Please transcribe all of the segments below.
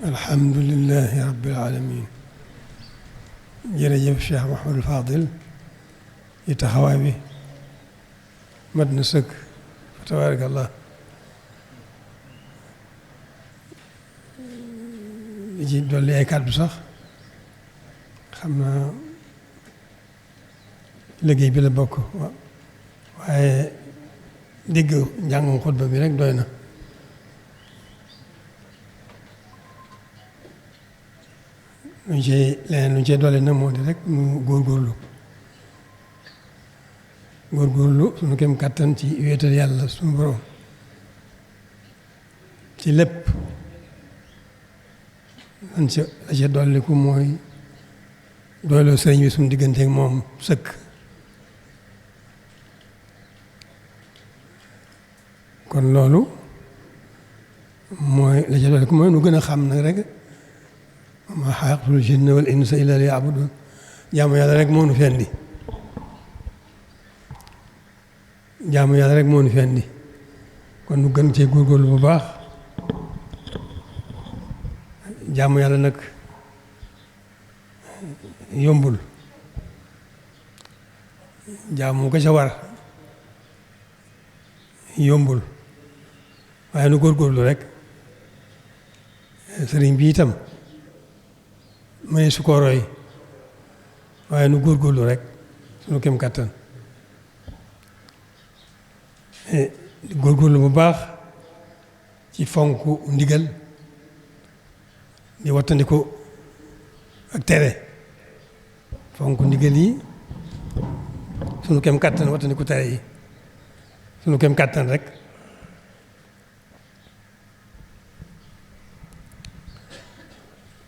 alhamdulillahi rabbil alamin jërëjëf Cheikh Mouhamadul Fadil yi taxawaay bi mat na sëkk fa tabarakallah li ci dolli ay kàddu sax xam naa liggéey bi la bokk waaye dégg njàngum xutba bi rek doy na luñ cee leneen luñ cee dolli nag moo di rek mu góorgóorlu suñu kem kàttan ci wéetal yàlla suñu borom ci lépp lan ca la ca dolliku mooy doyloo sëriñ bi suñu digganteek moom sëkk kon loolu mooy la ca dolliku mooy nu gën a xam nag rek ma xalaqtul jinna wal insa illa liya'budun jaamu yàlla rek moo nu fi andi jaamu yàlla rek moo nu fi andi kon nu gën cee góorgóorlu bu baax jaamu yàlla nag yombul jaamu ko ca war yombul waaye nu góorgóorlu rek sëriñ bi itam may su ko roy waaye nu góorgóorlu rek suñu kem kàttan góorgóorlu bu baax ci fonk ndigal di wattandiku ak tere fonk ndigal yi suñu kem kàttan wattandiku tere yi suñu kem kàttan rek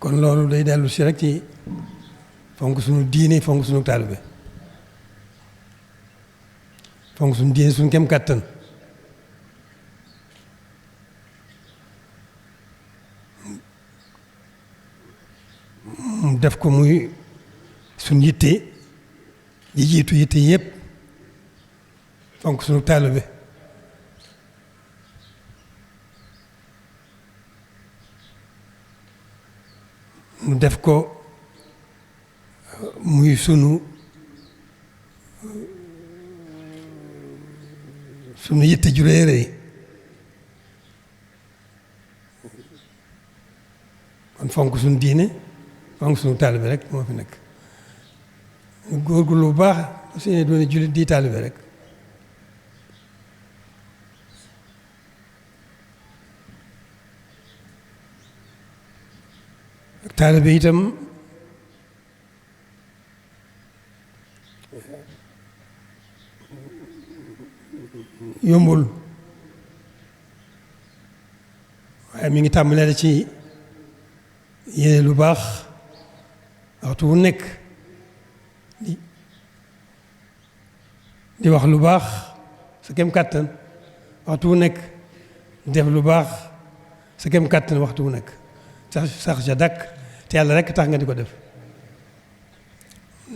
kon loolu day dellu si rek ci fonk suñu diine fonk suñu taalibe fonk suñu diine suñu kem kàttan mu def ko muy suñu yitte di jiitu yitte yépp fonk suñu taalibe mu def ko muy sunu yitte ju rëy rëy kon fonk sunu diine fonk sunu taalibe rek moo fi nekk góorgóorlu bu baax su ne doon jullit di taalibe rek taalibe itam yombul waaye mi ngi tàmbalee ci yéene lu baax waxtu wu nekk di wax lu baax sa kem kàttan waxtu wu nekk def lu baax sa kem kàttan waxtu wu nekk sax ca dàkk te yàlla rek tax nga di ko def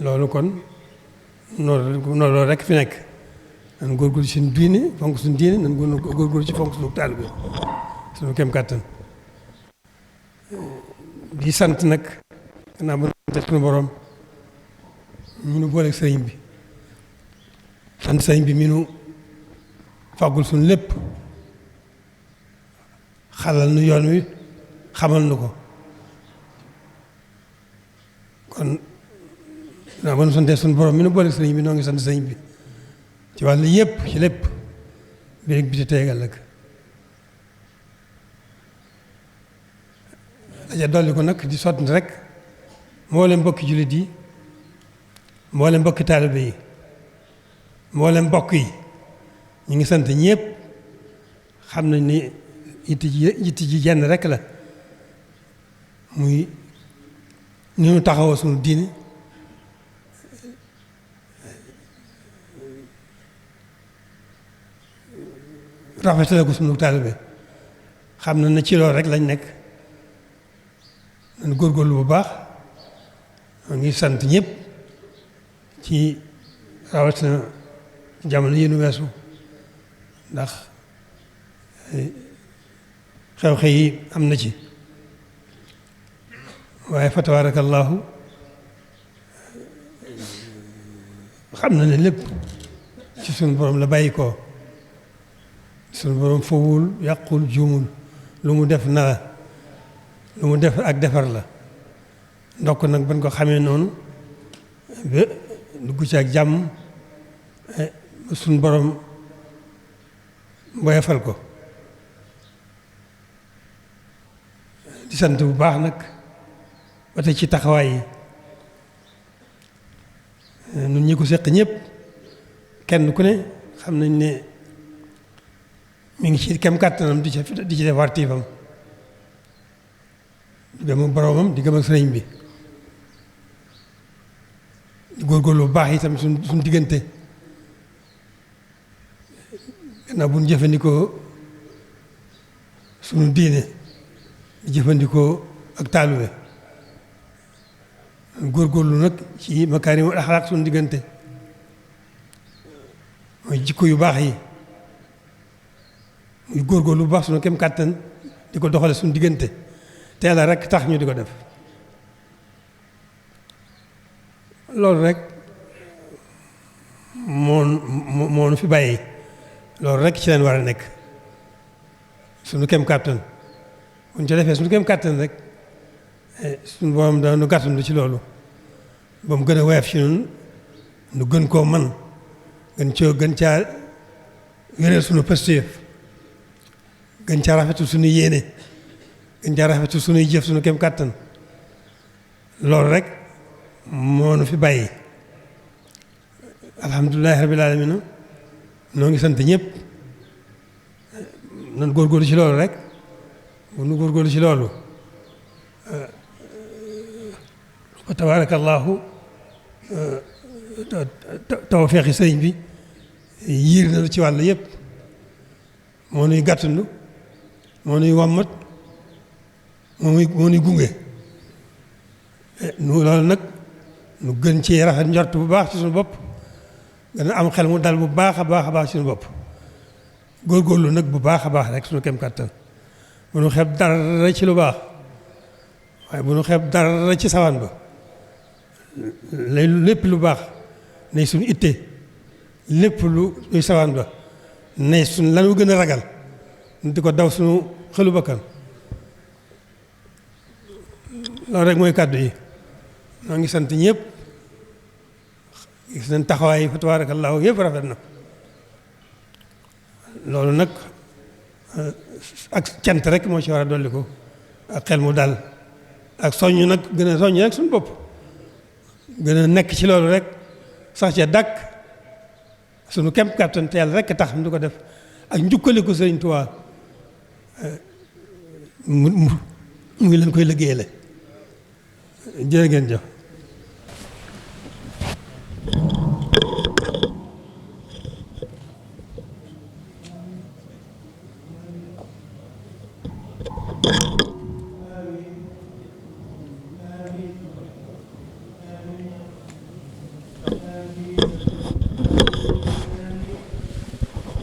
loolu kon loolu rek fi nekk nan góorgóorlu ci suñu diine fonk suñu diine nan góorgóorlu ci fonk suñu taalibe suñu kem kàttan di sant nag gannaaw ba sant suñu borom ñu nu booleeg sëriñ bi sant sëriñ bi mi nu fàggul suñu lépp xalal nu yoon wi xamal nu ko kon naa ba nu santee suñu borom mi nu boole sëriñ bi noo ngi sant sëriñ bi ci wàll yépp ci lépp bi rek bi te teegal nag daja dolli ko nag di sotti rek mboolem mbokki jullit yi mboolem mbokki taalibe yi mboolem mbokk yi ñu ngi sant ñépp xam nañ ni yitti ji jenn rek la muy ni ñu taxawoo suñu diine rafetale ko suñu taalibe xam na ne ci loolu rek lañ nekk nañ góorgóorlu bu baax maa ngi sant ñëpp ci rawatina jamono yi nu weesu ndax xew-xew yi am na ci waaye fa tabaarakallaahu xam na ne lépp ci sunu borom la bàyyi ko sunu borom fowul yàqul juumul lu mu def na la lu mu def ak defar la ndokk nag ban ko xamee noonu ba dugg ci ak jàmm sunu borom boyefal ko di sant bu baax nag ba tey ci taxawaay yi nun ñi ko seq ñëpp kenn ku ne xam nañ ne mi ngi ci kem kàttanam di ci def wartiifam di gëm ak boroomam di gëm ak sëriñ bi di góorgóorlu bu baax itam suñ diggante gannaaw bu ñu jëfandikoo suñu diine di jëfandikoo ak taalube góorgóorlu nag ci makaarimul axlaaq suñu diggante mooy jikko yu baax yi muy góorgóorlu bu baax suñu kem kàttan di ko doxale suñu diggante te Yàlla rek tax ñu di ko def loolu rek moo nu fi bàyyi loolu rek ci leen war a nekk suñu kem kàttan buñ ci defee suñu kem kàttan rek suñu borom dañu gàttandu ci loolu ba mu gën a woyof ci ñun nu gën koo man gën caa wéral suñu pëstéef gën caa rafetul suñu yéene gën caa rafetul suñuy jëf suñu kem kàttan loolu rek moo nu fi bàyyi alhamdulilahi rabbil alamin noo ngi sant ñëpp nan góorgóorlu ci loolu rek bu nu góorgóorlu ci loolu wa tabarakallahu tawfeexi sëriñ bi yiir na ci wàll yëpp moo nuy gàttandu moo nuy wàmmat moo nuy gunge nu loolu nag nu gën ci rafet njort bu baax ci suñu bopp gën a am xel mu dal bu baax a baax a baax ci suñu bopp góorgóorlu nag bu baax a baax rek suñu kem kàttan bu nu xeeb dara ci lu baax waaye bu nu xeeb dara ci sawaan ba lépp lu baax nay suñu itte lépp lu luy sawaan ba nay suñ lanu gën a ragal di ko daw suñu xelu bakkan loolu rek mooy kàddu yi noo ngi sant ñëpp gis nañ taxawaay fa tabaarakallaahu yëpp rafet na loolu nag ak cant rek moo ci war a dolli ko ak xel mu dal ak soññ nag gën a soññ rek suñu bopp gën a nekk ci loolu rek sax ca dàkk suñu kem kàttan te Yàlla rek tax mu di ko def ak njukkaliku Sëriñ Tuubaa mu ngi leen koy liggéeyale jërë ngeen jëf